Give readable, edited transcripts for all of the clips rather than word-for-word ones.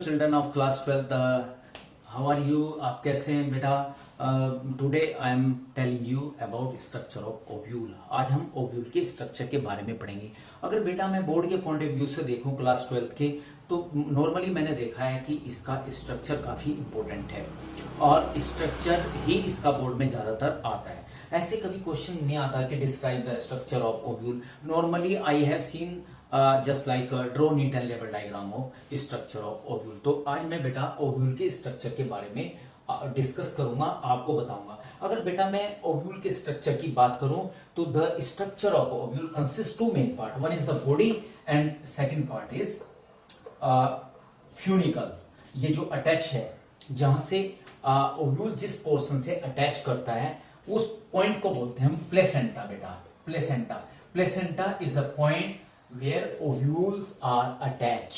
Children of class 12th, how are you? आप कैसे हैं बेटा? Today I am telling you about structure of ovule. आज हम ओव्यूल के स्ट्रक्चर के बारे में पढ़ेंगे। अगर बेटा मैं बोर्ड के पॉइंट ऑफ व्यू से देखूं क्लास 12th के, तो नॉर्मली मैंने देखा है कि इसका स्ट्रक्चर काफी इंपॉर्टेंट है और स्ट्रक्चर ही इसका बोर्ड में ज्यादातर आता है। ऐसे कभी क्वेश्चन नहीं आता कि describe the structure of ovule. Normally I have seen just like draw neat and level diagram of structure of ovule. तो आज मैं बेटा ओव्यूल के स्ट्रक्चर के बारे में डिस्कस करूंगा, आपको बताऊंगा। अगर बेटा मैं ओव्यूल के स्ट्रक्चर की बात करूं तो the structure of ovule consist to main part. One is the body and second part is funicle. ये जो अटैच है, जहां से ओव्यूल जिस पोर्शन से अटैच करता है उस पॉइंट को बोलते हैं हम प्लेसेंटा। बेटा placenta is a point where ovules are attached.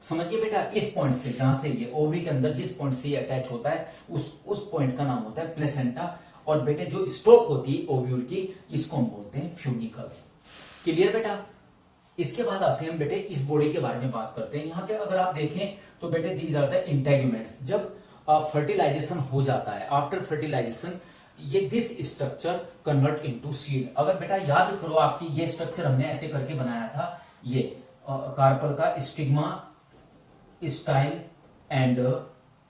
समझिए बेटा, इस पॉइंट से, जहां से ये ओवरी के अंदर जिस पॉइंट से ये अटैच होता है उस पॉइंट का नाम होता है प्लेसेंटा। और बेटे जो स्टोक होती है ओव्यूल की, इसको हम बोलते हैं फ्यूनिकल। क्लियर बेटा? इसके बाद आते हैं हम बेटे इस बॉडी के बारे में बात करते हैं। यहाँ पे अगर आप देखें तो बेटे दीज आर द इंटेग्यूमेंट्स। जब फर्टिलाइजेशन हो जाता है, आफ्टर फर्टिलाइजेशन ये this structure convert into seed. अगर बेटा याद करो, आपकी ये स्ट्रक्चर हमने ऐसे करके बनाया था, ये कार्पल का स्टिग्मा, स्टाइल एंड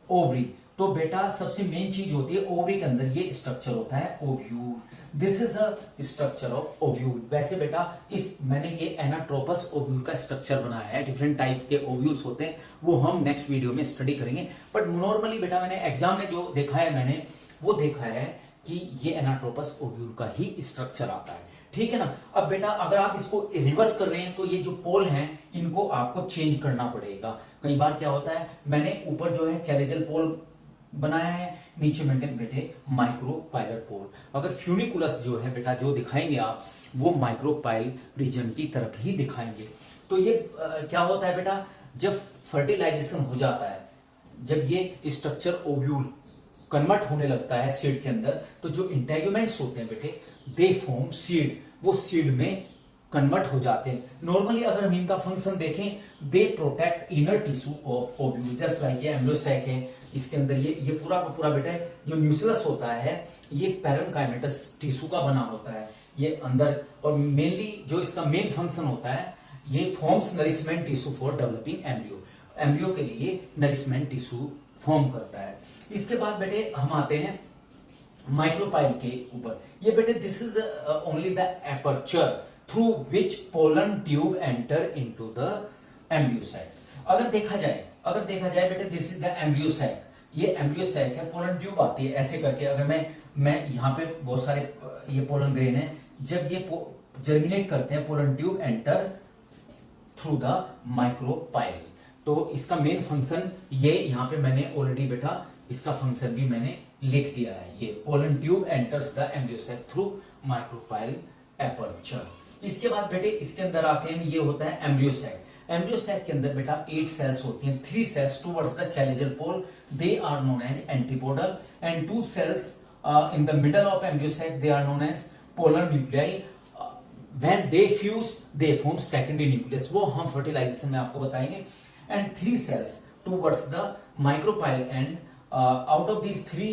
ओवरी। तो बेटा सबसे मेन चीज होती है ओवरी के अंदर ये स्ट्रक्चर होता है ovule. This is a structure of ovule. वैसे बेटा मैंने ये एनाट्रोपस ओव्यूल का स्ट्रक्चर बनाया है। डिफरेंट टाइप के ओव्यूल्स होते हैं, वो हम नेक्स्ट वीडियो में स्टडी करेंगे। बट नॉर्मली बेटा मैंने एग्जाम में जो देखा है, मैंने वो देखा है कि ये एनाट्रोपस ओव्यूल का ही स्ट्रक्चर आता है। ठीक है ना? अब बेटा अगर आप इसको रिवर्स कर रहे हैं तो ये जो पोल हैं इनको आपको चेंज करना पड़ेगा। कई बार क्या होता है, मैंने ऊपर जो है चैलेजल पोल बनाया है, नीचे मैंने बेटे माइक्रोपाइलर पोल। अगर फ्यूनिकुलस जो है बेटा, जो दिखाएंगे आप, वो माइक्रोपाइल रीजन की तरफ ही दिखाएंगे। तो ये क्या होता है बेटा, जब फर्टिलाइजेशन हो जाता है, जब ये स्ट्रक्चर ओव्यूल कन्वर्ट होने लगता है सीड के अंदर, तो जो इंटेग्यूमेंट्स होते हैं बेटे, दे फॉर्म सीड। वो सीड में कन्वर्ट हो जाते हैं। नॉर्मली अगर हम इनका फंक्शन देखें, they protect inner tissue of ovule. Just like ये एम्ब्रियोसैक है, इसके अंदर ये पूरा का पूरा बेटा जो न्यूक्लियस होता है, ये पैरेन्काइमेटस टिश्यू का बना होता है ये अंदर। और मेनली जो इसका मेन फंक्शन होता है, ये forms nourishment tissue for developing embryo. Embryo के लिए नरिशमेंट टिश्यू फॉर्म करता है। इसके बाद बेटे हम आते हैं माइक्रोपाइल के ऊपर। ये बेटे this is only the aperture through which pollen tube enter into the embryo sac. अगर देखा जाए बेटे, दिस इज द एम्ब्रियोसैक। ये एम्ब्रियोसैक है, पोलन ट्यूब आती है ऐसे करके। अगर मैं यहाँ पे बहुत सारे ये पोलन ग्रेन है, जब ये जर्मिनेट करते हैं, pollen tube enter through the micropyle. तो इसका मेन फंक्शन ये यहाँ पे मैंने ऑलरेडी बेटा इसका फंक्शन भी मैंने लिख दिया है। ये pollen tube enters the embryo sac through micropyle aperture. इसके बाद बेटे इसके अंदर आते हैं, ये होता है एम्ब्रियोसैक। एम्ब्रियोसैक के अंदर बेटा 8 सेल्स होती हैं। 3 cells towards the chalazal pole, they are known as antipodal, and 2 cells in the middle of embryo sac, they are known as polar nuclei. When they fuse they form secondary nucleus, वो हम fertilisation में आपको बताएंगे। And 3 cells towards the micropyle, and out of these 3,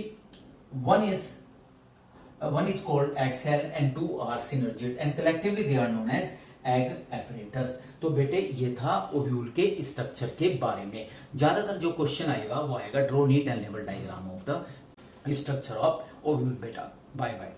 one is called egg cell and 2 are synergid, and collectively they are known as egg apparatus। तो बेटे ये था ovule के स्ट्रक्चर के बारे में। ज्यादातर जो क्वेश्चन आएगा वो आएगा draw neat and level diagram of the structure of ovule. बेटा बाय बाय।